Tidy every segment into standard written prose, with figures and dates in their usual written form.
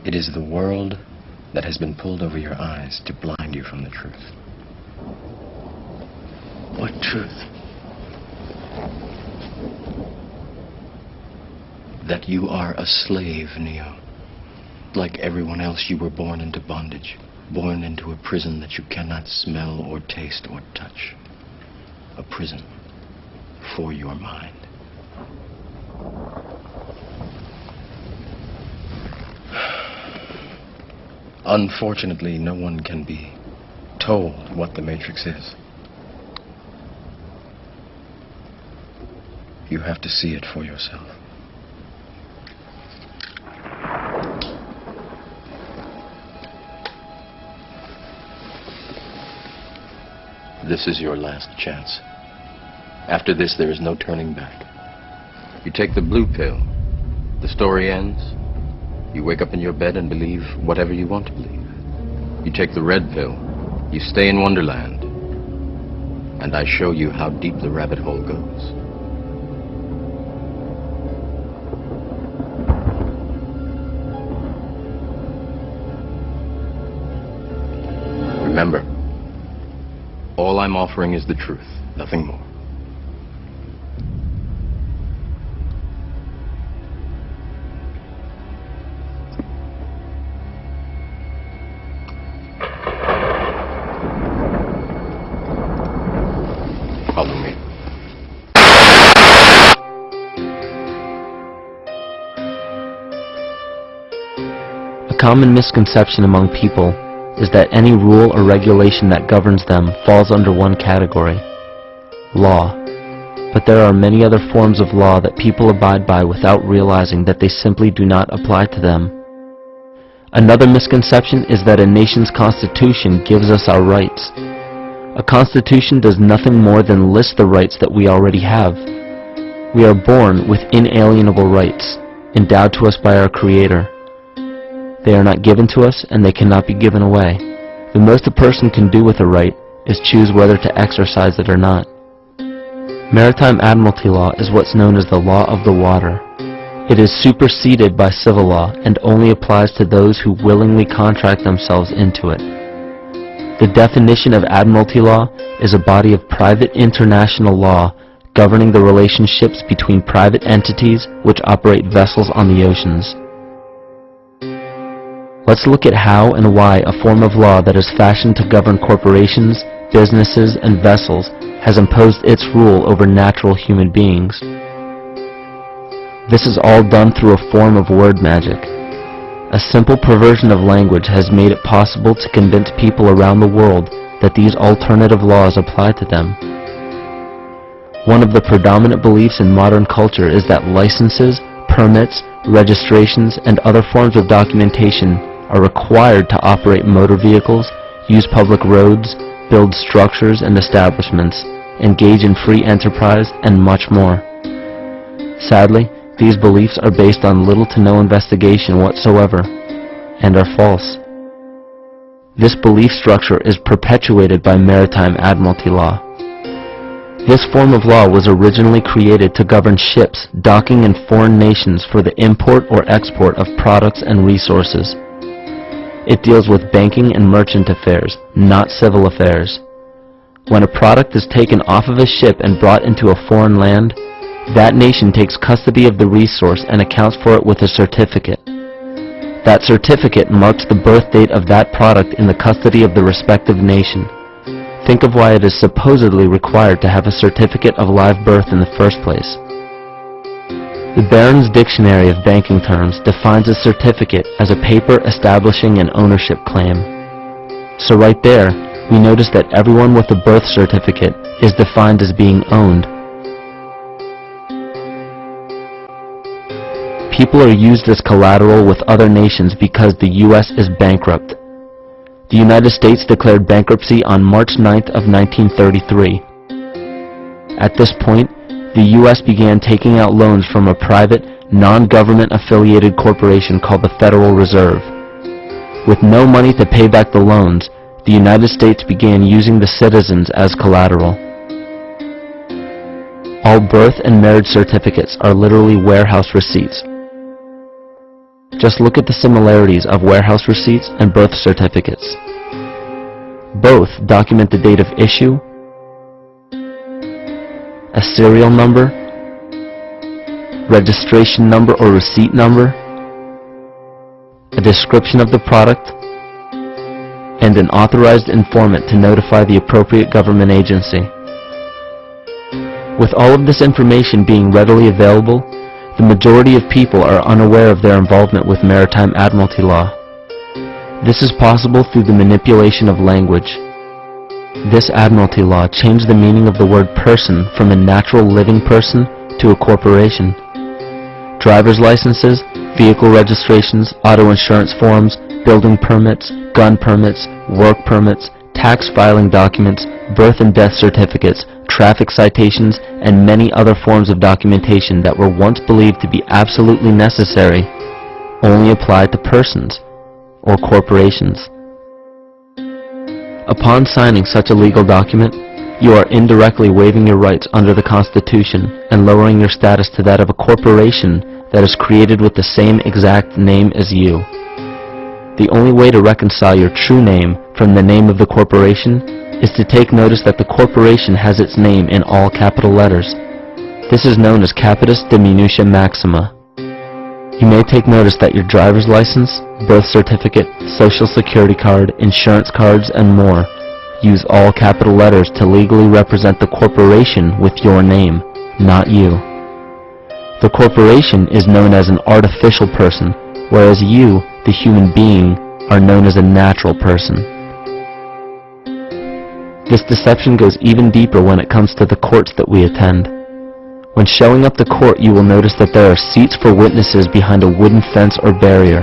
It is the world that has been pulled over your eyes to blind you from the truth. What truth? That you are a slave, Neo. Like everyone else, you were born into bondage, born into a prison that you cannot smell or taste or touch. A prison for your mind. Unfortunately, no one can be told what the Matrix is. You have to see it for yourself. This is your last chance. After this, there is no turning back. You take the blue pill, the story ends. You wake up in your bed and believe whatever you want to believe. You take the red pill, you stay in Wonderland, and I show you how deep the rabbit hole goes. Remember, all I'm offering is the truth, nothing more. Follow me. A common misconception among people is that any rule or regulation that governs them falls under one category, law. But there are many other forms of law that people abide by without realizing that they simply do not apply to them. Another misconception is that a nation's constitution gives us our rights. A constitution does nothing more than list the rights that we already have. We are born with inalienable rights, endowed to us by our Creator. They are not given to us, and they cannot be given away. The most a person can do with a right is choose whether to exercise it or not. Maritime admiralty law is what's known as the law of the water. It is superseded by civil law and only applies to those who willingly contract themselves into it. The definition of admiralty law is a body of private international law governing the relationships between private entities which operate vessels on the oceans. Let's look at how and why a form of law that is fashioned to govern corporations, businesses, and vessels has imposed its rule over natural human beings. This is all done through a form of word magic. A simple perversion of language has made it possible to convince people around the world that these alternative laws apply to them. One of the predominant beliefs in modern culture is that licenses, permits, registrations, and other forms of documentation are required to operate motor vehicles, use public roads, build structures and establishments, engage in free enterprise, and much more. Sadly, these beliefs are based on little to no investigation whatsoever, and are false. This belief structure is perpetuated by maritime admiralty law. This form of law was originally created to govern ships docking in foreign nations for the import or export of products and resources. It deals with banking and merchant affairs, not civil affairs. When a product is taken off of a ship and brought into a foreign land, that nation takes custody of the resource and accounts for it with a certificate. That certificate marks the birth date of that product in the custody of the respective nation. Think of why it is supposedly required to have a certificate of live birth in the first place. The Barron's Dictionary of Banking Terms defines a certificate as a paper establishing an ownership claim. So right there, we notice that everyone with a birth certificate is defined as being owned. People are used as collateral with other nations because the U.S. is bankrupt. The United States declared bankruptcy on March 9th of 1933. At this point, the U.S. began taking out loans from a private, non-government affiliated corporation called the Federal Reserve. With no money to pay back the loans, the United States began using the citizens as collateral. All birth and marriage certificates are literally warehouse receipts. Just look at the similarities of warehouse receipts and birth certificates. Both document the date of issue, a serial number, registration number or receipt number, a description of the product, and an authorized informant to notify the appropriate government agency. With all of this information being readily available, the majority of people are unaware of their involvement with maritime admiralty law. This is possible through the manipulation of language. This admiralty law changed the meaning of the word person from a natural living person to a corporation. Driver's licenses, vehicle registrations, auto insurance forms, building permits, gun permits, work permits, tax filing documents, birth and death certificates, traffic citations, and many other forms of documentation that were once believed to be absolutely necessary only applied to persons or corporations. Upon signing such a legal document, you are indirectly waiving your rights under the Constitution and lowering your status to that of a corporation that is created with the same exact name as you. The only way to reconcile your true name from the name of the corporation is to take notice that the corporation has its name in all capital letters. This is known as capitis diminutia maxima. You may take notice that your driver's license, birth certificate, social security card, insurance cards, and more use all capital letters to legally represent the corporation with your name, not you. The corporation is known as an artificial person, whereas you, the human being, are known as a natural person. This deception goes even deeper when it comes to the courts that we attend. When showing up to court, you will notice that there are seats for witnesses behind a wooden fence or barrier.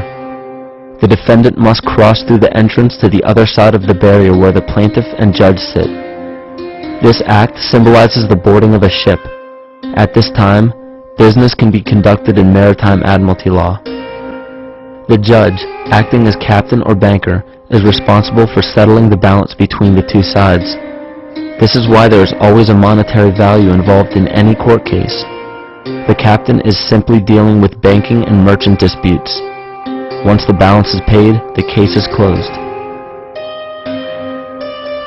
The defendant must cross through the entrance to the other side of the barrier where the plaintiff and judge sit. This act symbolizes the boarding of a ship. At this time, business can be conducted in maritime admiralty law. The judge, acting as captain or banker, is responsible for settling the balance between the two sides. This is why there is always a monetary value involved in any court case. The captain is simply dealing with banking and merchant disputes. Once the balance is paid, the case is closed.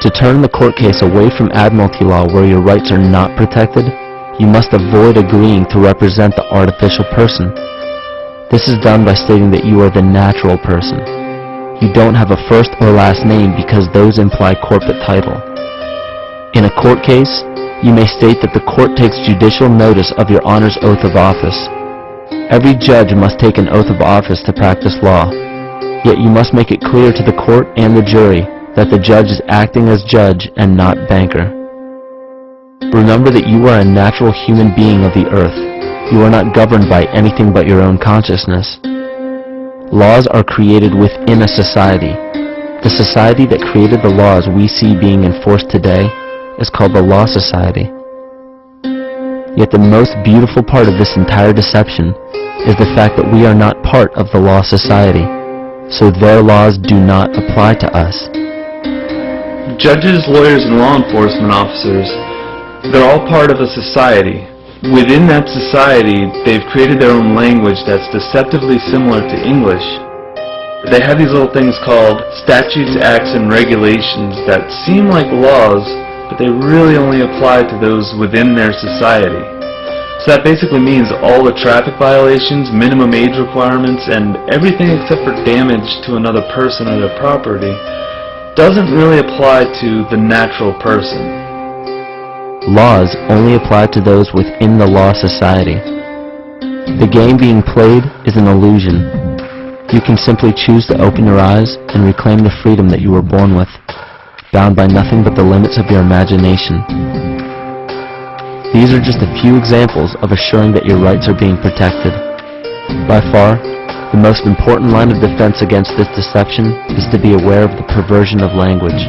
To turn the court case away from admiralty law where your rights are not protected, you must avoid agreeing to represent the artificial person. This is done by stating that you are the natural person. You don't have a first or last name because those imply corporate title. In a court case, you may state that the court takes judicial notice of your honor's oath of office. Every judge must take an oath of office to practice law, yet you must make it clear to the court and the jury that the judge is acting as judge and not banker. Remember that you are a natural human being of the earth. You are not governed by anything but your own consciousness. Laws are created within a society. The society that created the laws we see being enforced today is called the Law Society. Yet the most beautiful part of this entire deception is the fact that we are not part of the Law Society, so their laws do not apply to us. Judges, lawyers, and law enforcement officers, they're all part of a society. Within that society, they've created their own language that's deceptively similar to English. They have these little things called statutes, acts, and regulations that seem like laws, but they really only apply to those within their society. So that basically means all the traffic violations, minimum age requirements, and everything except for damage to another person or their property doesn't really apply to the natural person. Laws only apply to those within the Law Society. The game being played is an illusion. You can simply choose to open your eyes and reclaim the freedom that you were born with, bound by nothing but the limits of your imagination. These are just a few examples of assuring that your rights are being protected. By far, the most important line of defense against this deception is to be aware of the perversion of language,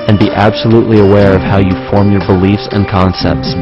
and be absolutely aware of how you form your beliefs and concepts.